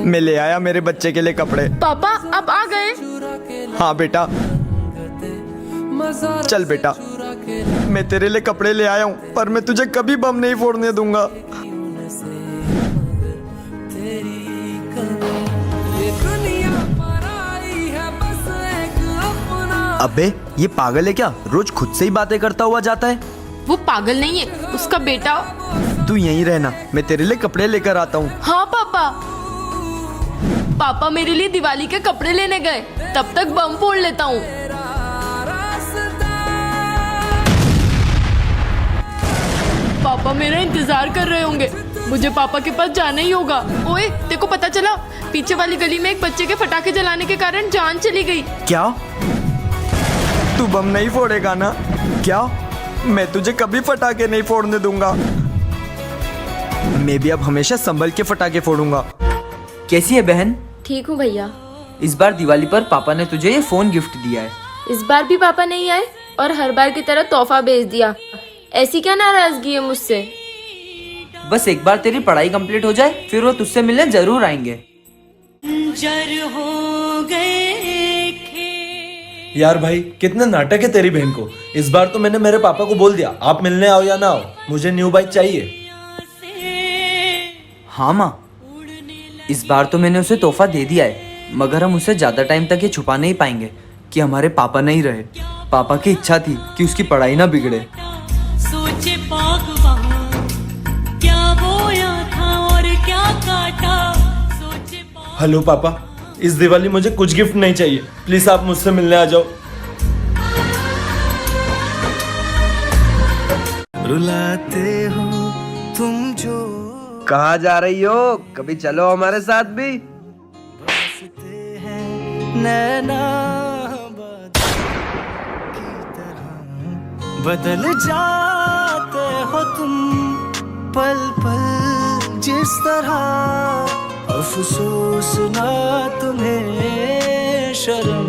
मैं ले आया मेरे बच्चे के लिए कपड़े। पापा अब आ गए? हाँ बेटा, चल बेटा, मैं तेरे लिए कपड़े ले आया हूँ, पर मैं तुझे कभी बम नहीं फोड़ने दूंगा। अबे ये पागल है क्या? रोज खुद से ही बातें करता हुआ जाता है। वो पागल नहीं है, उसका बेटा। तू यहीं रहना, मैं तेरे लिए कपड़े लेकर आता हूँ। हाँ पापा। पापा मेरे लिए दिवाली के कपड़े लेने गए, तब तक बम फोड़ लेता हूँ। पापा मेरा इंतजार कर रहे होंगे, मुझे पापा के पास जाना ही होगा। ओए, तेरे को पता चला? पीछे वाली गली में एक बच्चे के पटाखे जलाने के कारण जान चली गई। क्या? तू बम नहीं फोड़ेगा ना? क्या? मैं तुझे कभी पटाखे नहीं फोड़ने दूंगा। मैं भी अब हमेशा संभल के पटाखे फोड़ूंगा। कैसी है बहन? ठीक हूँ भैया। इस बार दिवाली पर पापा ने तुझे ये फोन गिफ्ट दिया है। इस बार भी पापा नहीं आए और हर बार की तरह तोहफा भेज दिया। ऐसी क्या नाराजगी है मुझसे? बस एक बार तेरी पढ़ाई कंप्लीट हो जाए, फिर वो तुझसे मिलने जरूर आएंगे। यार भाई, कितने नाटक है तेरी बहन को। इस बार तो मैंने मेरे पापा को बोल दिया, आप मिलने आओ या ना आओ, मुझे न्यू बाइक चाहिए। हाँ माँ, इस बार तो मैंने उसे तोहफा दे दिया है, मगर हम उसे ज्यादा टाइम तक ये छुपा नहीं पाएंगे कि हमारे पापा नहीं रहे। पापा की इच्छा थी कि उसकी पढ़ाई ना बिगड़े। सोचे क्या बोया था और क्या काटा। हेलो पापा, इस दिवाली मुझे कुछ गिफ्ट नहीं चाहिए, प्लीज आप मुझसे मिलने आ जाओ। रुलाते हो तुम जो। कहाँ जा रही हो? कभी चलो हमारे साथ भी। नैना की तरह बदल जाते हो तुम, पल पल जिस तरह। अफसोस ना तुम्हें, शर्म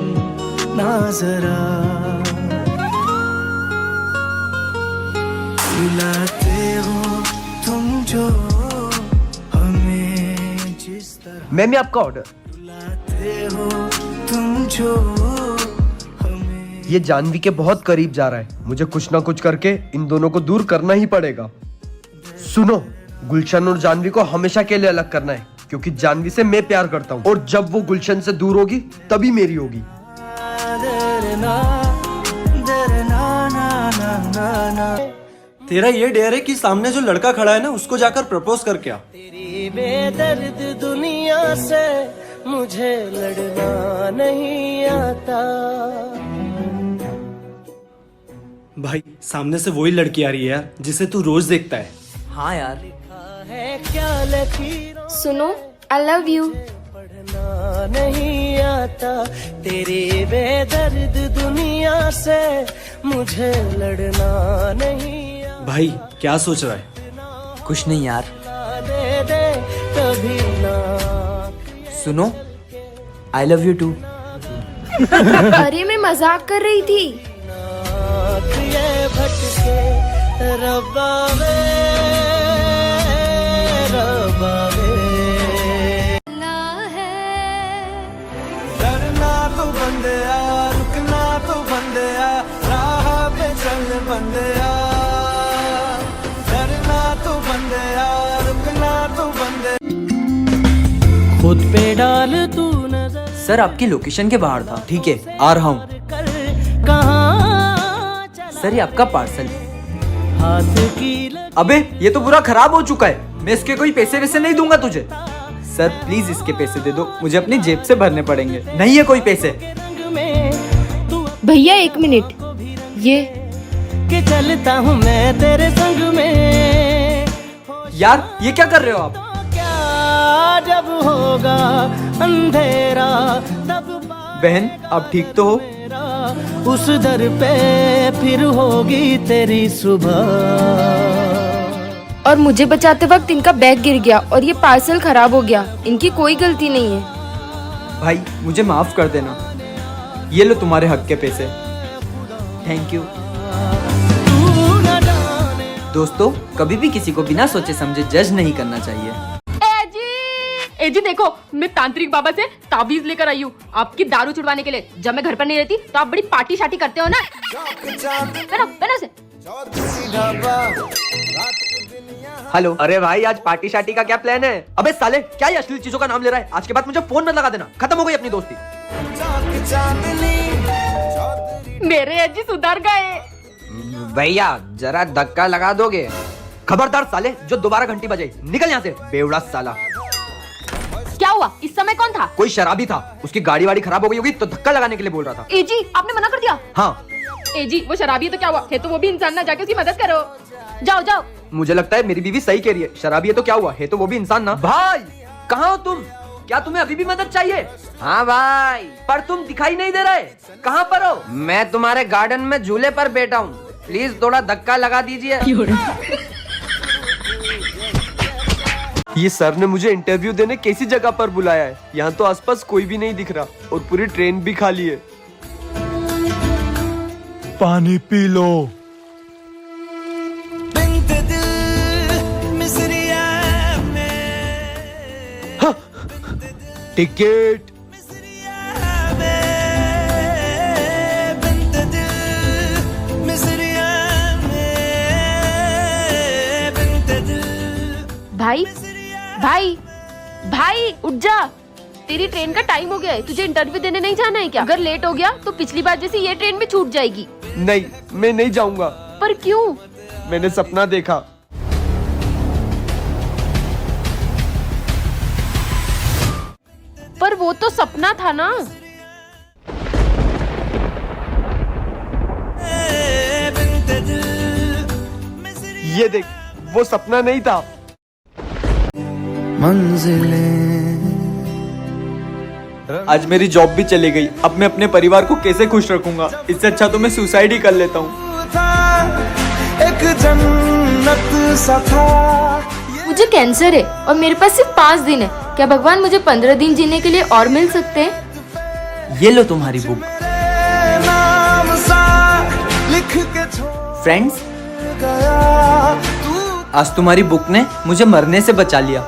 ना जरा। रुलाते हो तुम जो हमें जिस तरह। मैम ये आपका ऑर्डर। रुलाते हो तुम जो हमें। ये जानवी के बहुत करीब जा रहा है, मुझे कुछ ना कुछ करके इन दोनों को दूर करना ही पड़ेगा। सुनो, गुलशन और जानवी को हमेशा के लिए अलग करना है, क्योंकि जानवी से मैं प्यार करता हूँ और जब वो गुलशन से दूर होगी तभी मेरी होगी। तेरा ये डेयर है कि सामने जो लड़का खड़ा है ना, उसको जाकर प्रपोज करके आ। तेरी बेदर्द दुनिया से मुझे लड़ना नहीं आता। भाई, सामने से वही लड़की आ रही है यार, जिसे तू रोज देखता है। हाँ यार, है क्या लकीरों सुनो, आई लव यू। पढ़ना नहीं आता। तेरी बेदर्द दुनिया से मुझे लड़ना नहीं आता। भाई, क्या सोच रहा है? कुछ नहीं यार। दे दे कभी ना। सुनो, आई लव यू टू। अरे मैं मजाक कर रही थी। ये भटके रब्बा वे, रब्बा वे। डरना तो बंदिया, रुकना तो बंदिया, राह पे चल बंदिया। डरना तो बंदिया, रुकना तो बंदिया। खुद पे डाल तू नजर। सर आपकी लोकेशन के बाहर था। ठीक है, आ रहा हूँ। सर ये आपका पार्सल। हाथ की अबे ये तो पूरा खराब हो चुका है, मैं इसके कोई पैसे वैसे नहीं दूंगा तुझे। सर प्लीज इसके पैसे दे दो, मुझे अपनी जेब से भरने पड़ेंगे। नहीं है कोई पैसे। भैया एक मिनट, ये कि चलता हूँ मैं तेरे संग में। यार ये क्या कर रहे हो आप? क्या जब होगा अंधेरा तब बहन आप ठीक तो हो? उस दर पे फिर होगी तेरी सुबह। और मुझे बचाते वक्त इनका बैग गिर गया और ये पार्सल खराब हो गया। इनकी कोई गलती नहीं है। भाई मुझे माफ कर देना, ये लो तुम्हारे हक के पैसे। Thank you. दोस्तों कभी भी किसी को बिना सोचे समझे जज नहीं करना चाहिए। ए जी देखो, मैं तांत्रिक बाबा से ताबीज लेकर आई हूँ आपकी दारू छुड़वाने के लिए। जब मैं घर पर नहीं रहती तो आप बड़ी पार्टी शार्टी करते हो ना। पहनो पहनो से। हेलो। अरे भाई आज पार्टी शार्टी का क्या प्लान है? अबे साले क्या ये अश्लील चीजों का नाम ले रहा है? आज के बाद मुझे फोन मत लगा देना, खत्म हो गई अपनी दोस्ती। मेरे अजी सुधर गए। भैया जरा धक्का लगा दोगे? खबरदार साले, जो दोबारा घंटी बजे निकल यहाँ से, बेवड़ा साला। क्या हुआ? इस समय कौन था? कोई शराबी था, उसकी गाड़ी वाड़ी खराब हो गई होगी तो धक्का लगाने के लिए बोल रहा था। ए जी आपने मना कर दिया? हाँ। ए जी वो शराबी है तो क्या हुआ? है तो वो भी इंसान ना, जाके उसकी मदद करो। जाओ जाओ। मुझे लगता है मेरी बीवी सही कह रही है, शराबी है तो क्या हुआ, है तो वो भी इंसान ना। भाई कहाँ हो तुम? क्या तुम्हें अभी भी मदद चाहिए? हाँ भाई, पर तुम दिखाई नहीं दे रहे, कहाँ पर हो? मैं तुम्हारे गार्डन में झूले पर बैठा हूँ, प्लीज थोड़ा धक्का लगा दीजिए। ये सर ने मुझे इंटरव्यू देने कैसी जगह पर बुलाया है? यहाँ तो आसपास कोई भी नहीं दिख रहा और पूरी ट्रेन भी खाली है। पानी पी लो। बिंद दिल मिसरिया में टिकट। मिसरिया में बिंद दिल मिसरिया में बिंद दिल। भाई भाई भाई उठ जा, तेरी ट्रेन का टाइम हो गया है। तुझे इंटरव्यू देने नहीं जाना है क्या? अगर लेट हो गया तो पिछली बार जैसी ये ट्रेन भी छूट जाएगी। नहीं, मैं नहीं जाऊंगा। पर क्यों? मैंने सपना देखा। पर वो तो सपना था ना। ये देख, वो सपना नहीं था। आज मेरी जॉब भी चली गई, अब मैं अपने परिवार को कैसे खुश रखूंगा? इससे अच्छा तो मैं सुसाइड ही कर लेता हूँ। एक जन्नत सा था। मुझे कैंसर है और मेरे पास सिर्फ 5 दिन है। क्या भगवान मुझे 15 दिन जीने के लिए और मिल सकते हैं? ये लो तुम्हारी बुक। नाम सा लिख के छोड़ फ्रेंड्स, गया तू। आज तुम्हारी बुक ने मुझे मरने से बचा लिया।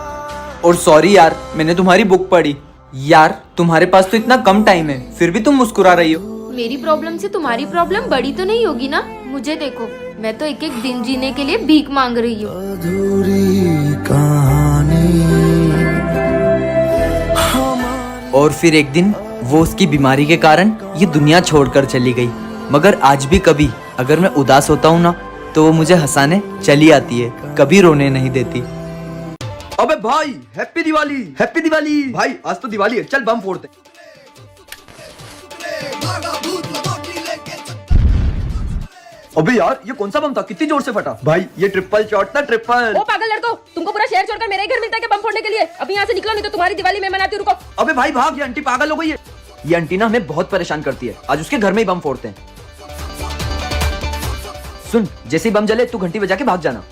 और सॉरी यार, मैंने तुम्हारी बुक पढ़ी। यार तुम्हारे पास तो इतना कम टाइम है, फिर भी तुम मुस्कुरा रही हो। मेरी प्रॉब्लम से तुम्हारी प्रॉब्लम बड़ी तो नहीं होगी ना? मुझे देखो, मैं तो एक एक दिन जीने के लिए भीख मांग रही हूँ। अधूरी कहानी। और फिर एक दिन वो उसकी बीमारी के कारण ये दुनिया छोड़कर चली गई। मगर आज भी कभी अगर मैं उदास होता हूँ ना, तो वो मुझे हंसाने चली आती है, कभी रोने नहीं देती। अबे भाई, हैप्पी दिवाली, हैप्पी दिवाली। भाई आज तो दिवाली है, चल बम फोड़ते। अबे यार, ये कौन सा बम था? कितनी जोर से फटा? भाई ये ट्रिपल शॉट था, ट्रिपल। ओ पागल लड़को, तुमको पूरा शहर छोड़कर मेरे ही घर मिलता है क्या बम फोड़ने के लिए? अभी यहाँ से निकलो नहीं तो तुम्हारी दिवाली मैं मनाती हूँ। रुको। अबे भाई भाग, ये आंटी पागल हो गई है। ये आंटी ना हमें बहुत परेशान करती है, आज उसके घर में ही बम फोड़ते हैं। सुन, जैसे ही बम जले तू घंटी बजा के भाग जाना।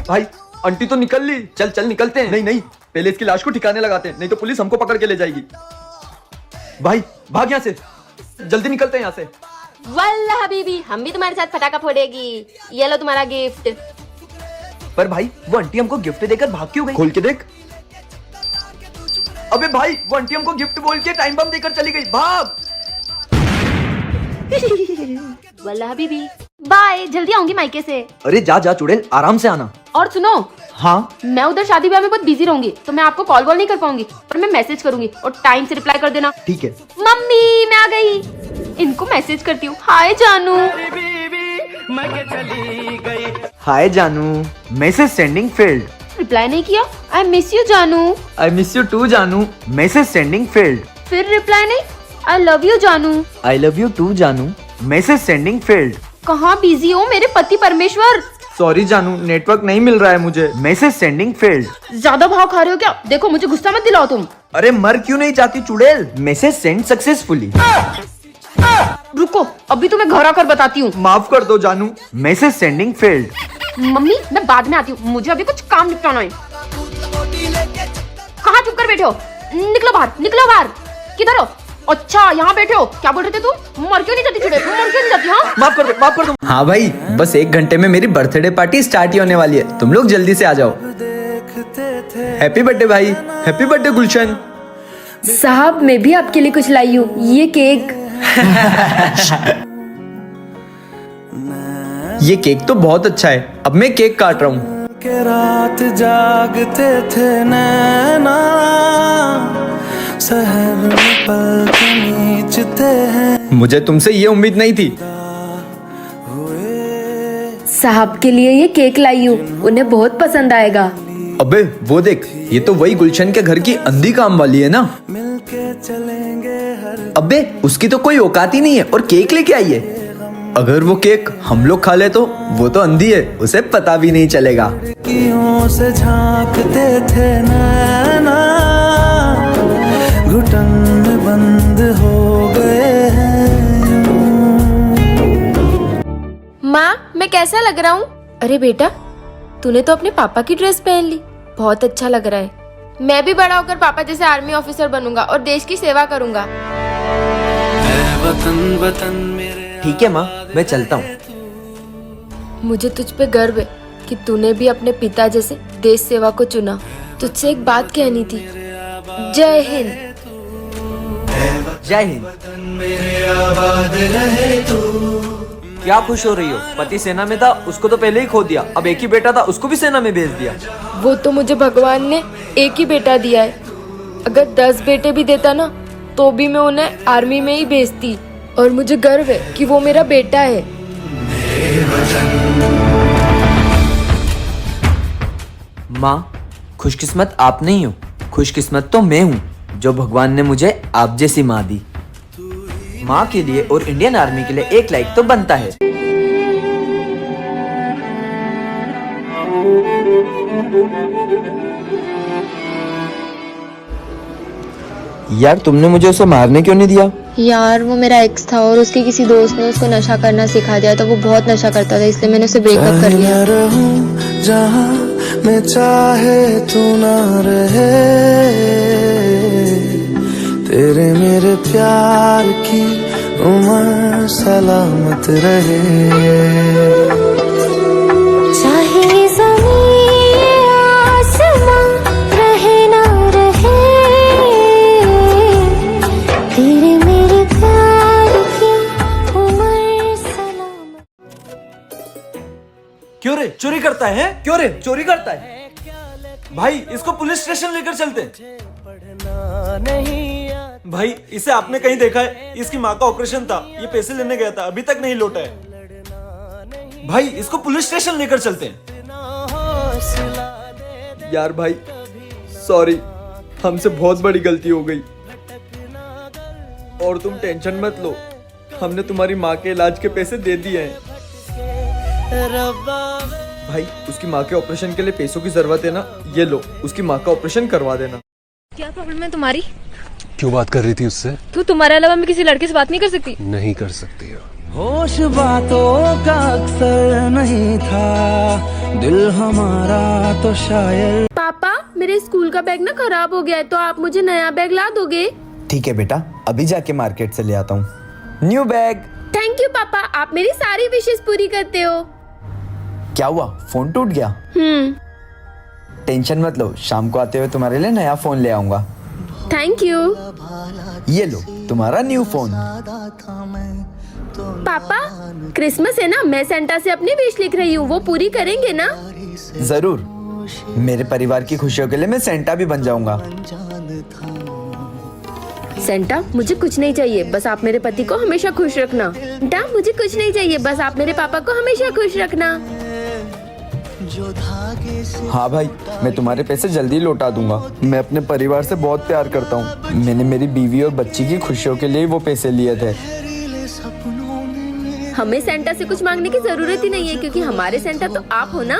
भाई आंटी तो निकल ली, चल चल निकलते हैं। नहीं नहीं, पहले इसकी लाश को ठिकाने लगाते हैं, नहीं तो पुलिस हमको पकड़ के ले जाएगी। भाई भाग यहाँ से, जल्दी निकलते हैं यहाँ से। वल्लाह हबीबी, हम भी तुम्हारे साथ पटाखा फोड़ेगी। ये लो तुम्हारा गिफ्ट। पर भाई वो आंटी हमको गिफ्ट देकर भाग क्यों गई? खोल के देख। अबे भाई, वो आंटी हमको गिफ्ट बोल के टाइम बम देकर चली गई, भाग। वल्लाह हबीबी, बाय, जल्दी आऊंगी मायके से। अरे जा जा चुड़ैल, आराम से आना। और सुनो, हाँ मैं उधर शादी ब्याह में बहुत बिजी रहूंगी, तो मैं आपको कॉल नहीं कर पाऊंगी, पर मैं मैसेज करूंगी और टाइम से रिप्लाई कर देना। ठीक है। मम्मी मैं आ गई। इनको मैसेज करती हूँ। हाय जानू। हाय जानू, मैसेज सेंडिंग फेल्ड। रिप्लाई नहीं किया। आई मिस यू जानू। आई मिस यू टू जानू, मैसेज सेंडिंग फेल्ड। फिर रिप्लाई नहीं। आई लव यू जानू। आई लव यू टू जानू, मैसेज सेंडिंग फेल्ड। कहाँ बिजी हो मेरे पति परमेश्वर? सॉरी जानू, नेटवर्क नहीं मिल रहा है मुझे, मैसेज सेंडिंग फेल्ड। ज्यादा भाव खा रहे हो क्या? देखो मुझे गुस्सा मत दिलाओ तुम। अरे मर क्यों नहीं चाहती चुड़ैल? Message send successfully. रुको, अभी तो मैं घर आकर बताती हूँ। माफ कर दो जानू, मैसेज सेंडिंग फेल्ड। मम्मी मैं बाद में आती हूँ, मुझे अभी कुछ काम निपटाना है। कहाँ चुप कर बैठे हो? निकलो बाहर, निकलो बाहर। किधर हो? अच्छा यहाँ बैठे हो, क्या बोल रहे थे तुम? मर क्यों नहीं जाती चुड़ैल, मर क्यों नहीं जाती? हाँ माफ कर दो, माफ कर दो। हाँ भाई, बस 1 घंटे में मेरी बर्थडे पार्टी स्टार्ट ही होने वाली है, तुम लोग जल्दी से आ जाओ। हैप्पी बर्थडे भाई, हैप्पी बर्थडे गुलशन। साहब मैं भी आपके लिए कुछ लाई हूँ, ये केक। ये केक तो बहुत अच्छा है, अब मैं केक काट रहा हूँ। के रात जागते थे नैना, सहर में पल खींचते हैं। मुझे तुमसे ये उम्मीद नहीं थी। साहब के लिए ये केक लाई हूँ, उन्हें बहुत पसंद आएगा। अबे वो देख, ये तो वही गुलशन के घर की अंधी काम वाली है ना। मिलके चलेंगे हर अबे उसकी तो कोई औकात ही नहीं है और केक लेके आई है। अगर वो केक हम लोग खा ले तो वो तो अंधी है, उसे पता भी नहीं चलेगा। खिड़कियों से झांकते थे नैना, घुटन में बंद हो गए हैं। माँ मैं कैसा लग रहा हूँ? अरे बेटा तूने तो अपने पापा की ड्रेस पहन ली, बहुत अच्छा लग रहा है। मैं भी बड़ा होकर पापा जैसे आर्मी ऑफिसर बनूंगा और देश की सेवा करूंगा। वतन वतन मेरे ठीक है माँ, मैं चलता हूँ। मुझे तुझ पे गर्व है कि तूने भी अपने पिता जैसे देश सेवा को चुना। तुझसे एक बात कहनी थी। जय हिंद। जय हिंद। क्या खुश हो रही हो? पति सेना में था, उसको तो पहले ही खो दिया, अब एक ही बेटा था, उसको भी सेना में भेज दिया। वो तो मुझे भगवान ने एक ही बेटा दिया है, अगर 10 बेटे भी देता ना तो भी मैं उन्हें आर्मी में ही भेजती। और मुझे गर्व है कि वो मेरा बेटा है। माँ खुशकिस्मत आप नहीं हो, खुशकिस्मत तो मैं हूँ जो भगवान ने मुझे आप जैसी माँ दी। माँ के लिए और इंडियन आर्मी के लिए 1 लाइक तो बनता है। यार तुमने मुझे उसे मारने क्यों नहीं दिया? यार वो मेरा एक्स था और उसके किसी दोस्त ने उसको नशा करना सिखा दिया, तो वो बहुत नशा करता था, इसलिए मैंने उसे ब्रेकअप कर लिया। रहूं जहां मैं चाहे तू ना रहे, तेरे मेरे प्यार की उम्र सलामत रहे। चाहे ज़मीन आसमां रहे ना रहे, तेरे मेरे प्यार की उम्र सलामत। क्यों रे चोरी करता है? क्यों रे चोरी करता है? भाई इसको पुलिस स्टेशन लेकर चलते। भाई इसे आपने कहीं देखा है? इसकी माँ का ऑपरेशन था, ये पैसे लेने गया था, अभी तक नहीं लौटा है। भाई इसको पुलिस स्टेशन लेकर चलते हैं। यार भाई सॉरी, हमसे बहुत बड़ी गलती हो गई। और तुम टेंशन मत लो, हमने तुम्हारी माँ के इलाज के पैसे दे दिए हैं। भाई उसकी माँ के ऑपरेशन के लिए पैसों की जरूरत है ना, ये लो, उसकी माँ का ऑपरेशन करवा देना। क्या प्रॉब्लम है तुम्हारी? क्यों बात कर रही थी उससे? तू तुम्हारे अलावा मैं किसी लड़के से बात नहीं कर सकती? नहीं कर सकती हो। होश बातों का अक्सर नहीं था, दिल हमारा तो शायर। पापा मेरे स्कूल का बैग ना खराब हो गया है, तो आप मुझे नया बैग ला दोगे? ठीक है बेटा, अभी जाके मार्केट से ले आता हूँ न्यू बैग। थैंक यू पापा, आप मेरी सारी विशेष पूरी करते हो। क्या हुआ, फोन टूट गया? टेंशन मत लो, शाम को आते हुए तुम्हारे लिए नया फोन ले आऊंगा। Thank you. ये लो तुम्हारा न्यू फोन। पापा क्रिसमस है ना, मैं सेंटा से अपनी विश लिख रही हूँ, वो पूरी करेंगे ना? जरूर, मेरे परिवार की खुशियों के लिए मैं सेंटा भी बन जाऊंगा। सेंटा मुझे कुछ नहीं चाहिए, बस आप मेरे पति को हमेशा खुश रखना। सेंटा मुझे कुछ नहीं चाहिए, बस आप मेरे पापा को हमेशा खुश रखना। हाँ भाई, मैं तुम्हारे पैसे जल्दी लौटा दूंगा। मैं अपने परिवार से बहुत प्यार करता हूँ। मैंने मेरी बीवी और बच्ची की खुशियों के लिए वो पैसे लिए थे। हमें सेंटा से कुछ मांगने की जरूरत ही नहीं है, क्योंकि हमारे सेंटा तो आप हो ना।